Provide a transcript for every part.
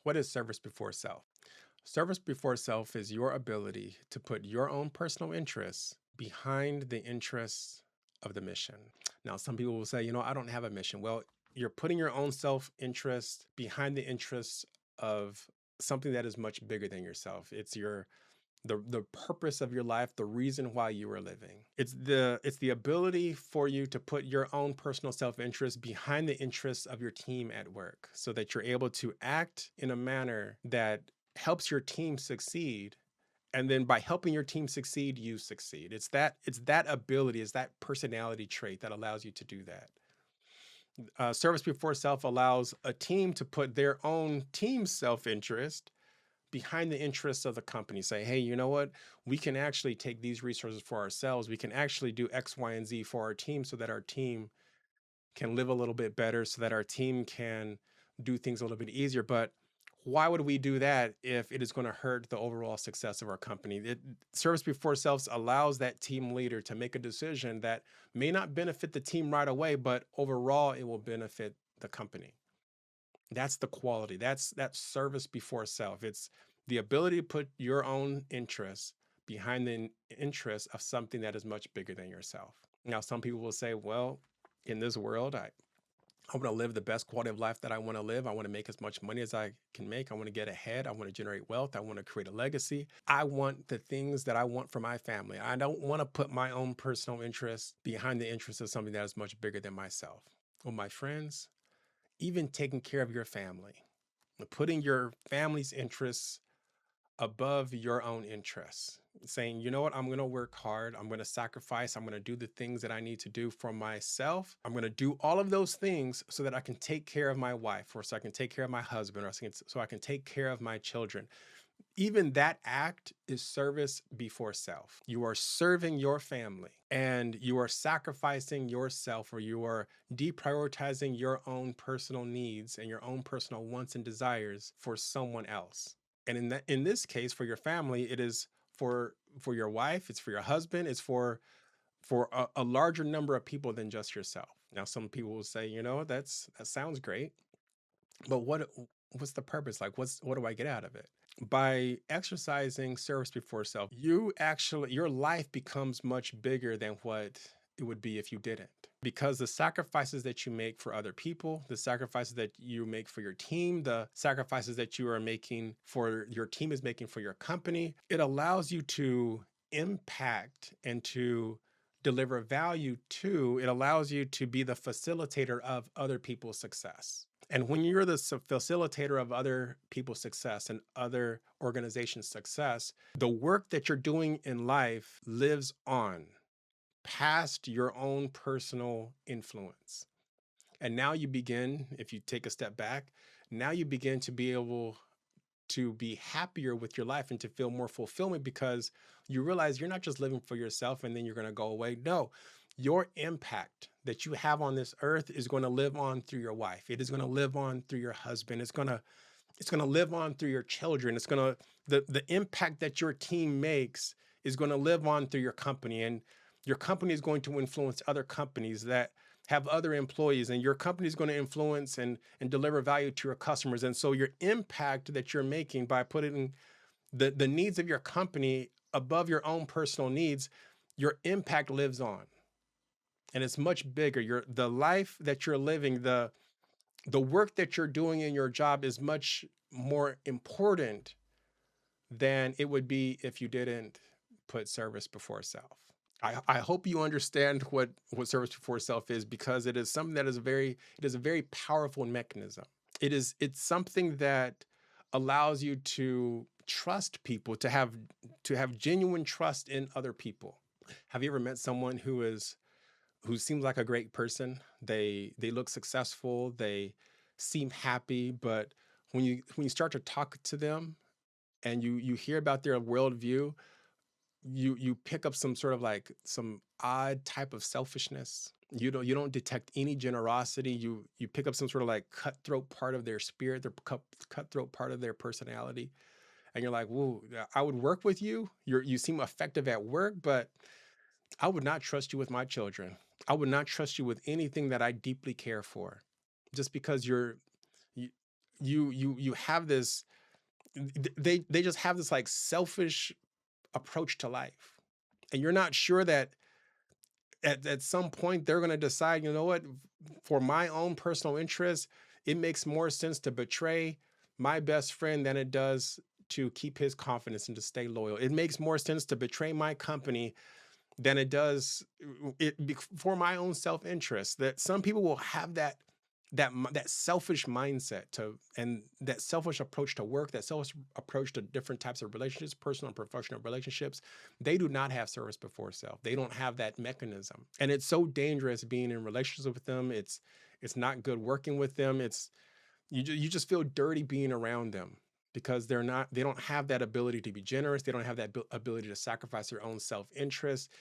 What is service before self? Service before self is your ability to put your own personal interests behind the interests of the mission. Now, some people will say, I don't have a mission. Well, you're putting your own self interest behind the interests of something that is much bigger than yourself. It's the purpose of your life, the reason why you are living. It's the ability for you to put your own personal self-interest behind the interests of your team at work so that you're able to act in a manner that helps your team succeed. And then by helping your team succeed, you succeed. It's that ability, it's that personality trait that allows you to do that. Service before self allows a team to put their own team's self-interest behind the interests of the company. Say, hey, you know what? We can actually take these resources for ourselves. We can actually do X, Y, and Z for our team so that our team can live a little bit better, so that our team can do things a little bit easier. But why would we do that if it is going to hurt the overall success of our company? Service before self allows that team leader to make a decision that may not benefit the team right away, but overall it will benefit the company. That's the quality. That's service before self. It's the ability to put your own interests behind the interests of something that is much bigger than yourself. Now, some people will say, well, in this world, I want to live the best quality of life that I want to live. I want to make as much money as I can make. I want to get ahead. I want to generate wealth. I want to create a legacy. I want the things that I want for my family. I don't want to put my own personal interests behind the interests of something that is much bigger than myself. Well, my friends, even taking care of your family, putting your family's interests above your own interests, saying, you know what, I'm going to work hard. I'm going to sacrifice. I'm going to do the things that I need to do for myself. I'm going to do all of those things so that I can take care of my wife, or so I can take care of my husband, or so I can take care of my children. Even that act is service before self. You are serving your family and you are sacrificing yourself, or you are deprioritizing your own personal needs and your own personal wants and desires for someone else. And in this case, for your family, it is for your wife, it's for your husband, it's for a larger number of people than just yourself. Now, some people will say, that sounds great, but what's the purpose? Like, what do I get out of it? By exercising service before self, your life becomes much bigger than what it would be if you didn't. Because the sacrifices that you make for other people, the sacrifices that you make for your team, the sacrifices that you are making for your team is making for your company, it allows you to impact and to deliver value to, it allows you to be the facilitator of other people's success. And when you're the facilitator of other people's success and other organizations' success, the work that you're doing in life lives on past your own personal influence. And now you begin, if you take a step back, now you begin to be able to be happier with your life and to feel more fulfillment, because you realize you're not just living for yourself and then you're going to go away. No, your impact that you have on this earth is going to live on through your wife. It is going to live on through your husband. It's going to live on through your children. The impact that your team makes is going to live on through your company, and your company is going to influence other companies that have other employees, and your company is going to influence and deliver value to your customers. And so your impact that you're making by putting the needs of your company above your own personal needs, your impact lives on. And it's much bigger. The life that you're living, the work that you're doing in your job is much more important than it would be if you didn't put service before self. I hope you understand what service before self is, because it is something that it is a very powerful mechanism. It's something that allows you to trust people, to have genuine trust in other people. Have you ever met someone who seems like a great person? They look successful, they seem happy, but when you start to talk to them and you hear about their worldview, you pick up some sort of like some odd type of selfishness. You don't detect any generosity. You pick up some sort of like cutthroat part of their spirit, their cutthroat part of their personality, and you're like, "Whoa, I would work with you. You seem effective at work, but I would not trust you with my children. I would not trust you with anything that I deeply care for, just because you, you have this, they just have this like selfish approach to life. And you're not sure that at some point they're going to decide, you know what, for my own personal interest, it makes more sense to betray my best friend than it does to keep his confidence and to stay loyal. It makes more sense to betray my company than it does for my own self-interest. That some people will have that selfish mindset to, and that selfish approach to work, that selfish approach to different types of relationships, personal and professional relationships. They do not have service before self. They don't have that mechanism, and it's so dangerous being in relationships with them. It's not good working with them. It's you just feel dirty being around them because they don't have that ability to be generous. They don't have that ability to sacrifice their own self-interest.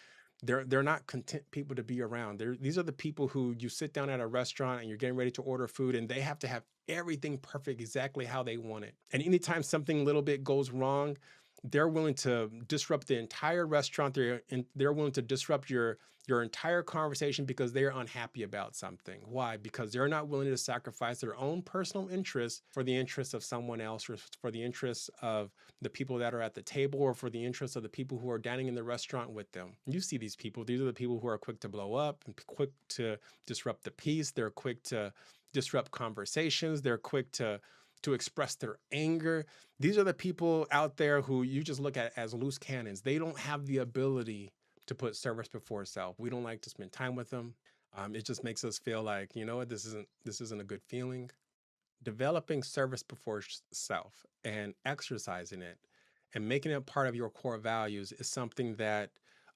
They're not content people to be around. These are the people who you sit down at a restaurant and you're getting ready to order food, and they have to have everything perfect exactly how they want it. And anytime something a little bit goes wrong, they're willing to disrupt the entire restaurant. They're willing to disrupt your entire conversation because they're unhappy about something. Why? Because they're not willing to sacrifice their own personal interests for the interests of someone else, or for the interests of the people that are at the table, or for the interests of the people who are dining in the restaurant with them. You see these people. These are the people who are quick to blow up and quick to disrupt the peace. They're quick to disrupt conversations. They're quick to express their anger. These are the people out there who you just look at as loose cannons. They don't have the ability to put service before self. We don't like to spend time with them. It just makes us feel like, you know what, this isn't a good feeling. Developing service before self and exercising it and making it part of your core values is something that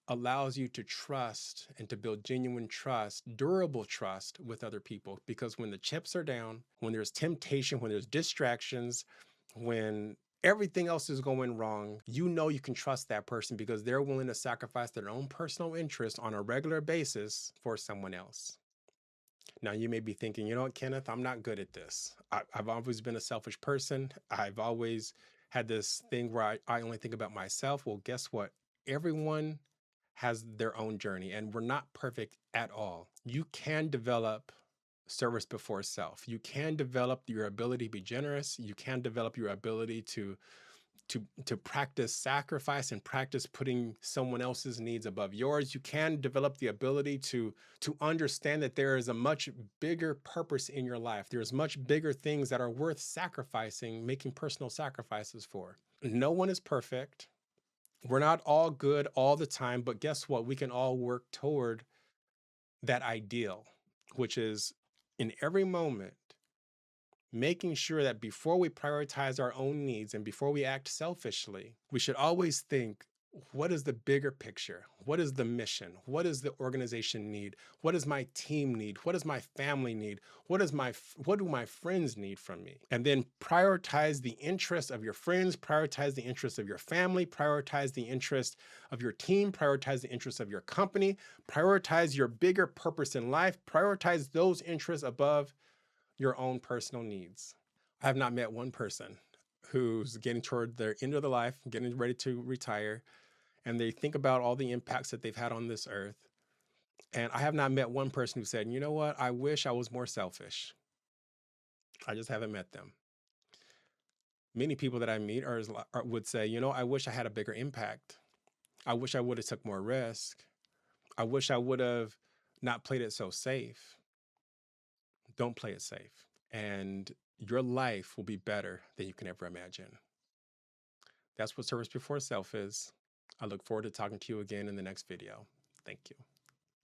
allows you to trust and to build genuine trust, durable trust with other people. Because when the chips are down, when there's temptation, when there's distractions, when everything else is going wrong, you know you can trust that person because they're willing to sacrifice their own personal interest on a regular basis for someone else. Now, you may be thinking, you know what, Kenneth, I'm not good at this. I've always been a selfish person. I've always had this thing where I only think about myself. Well, guess what? Everyone has their own journey, and we're not perfect at all. You can develop service before self. You can develop your ability to be generous. You can develop your ability to practice sacrifice and practice putting someone else's needs above yours. You can develop the ability to understand that there is a much bigger purpose in your life. There's much bigger things that are worth sacrificing, making personal sacrifices for. No one is perfect. We're not all good all the time, but guess what? We can all work toward that ideal, which is in every moment making sure that before we prioritize our own needs and before we act selfishly, we should always think, what is the bigger picture? What is the mission? What does the organization need? What does my team need? What does my family need? What do my friends need from me? And then prioritize the interests of your friends, prioritize the interests of your family, prioritize the interest of your team, prioritize the interests of your company, prioritize your bigger purpose in life, prioritize those interests above your own personal needs. I have not met one person who's getting toward their end of their life, getting ready to retire, and they think about all the impacts that they've had on this earth. And I have not met one person who said, you know what, I wish I was more selfish. I just haven't met them. Many people that I meet would say, you know, I wish I had a bigger impact. I wish I would have took more risk. I wish I would have not played it so safe. Don't play it safe. And your life will be better than you can ever imagine. That's what service before self is. I look forward to talking to you again in the next video. Thank you.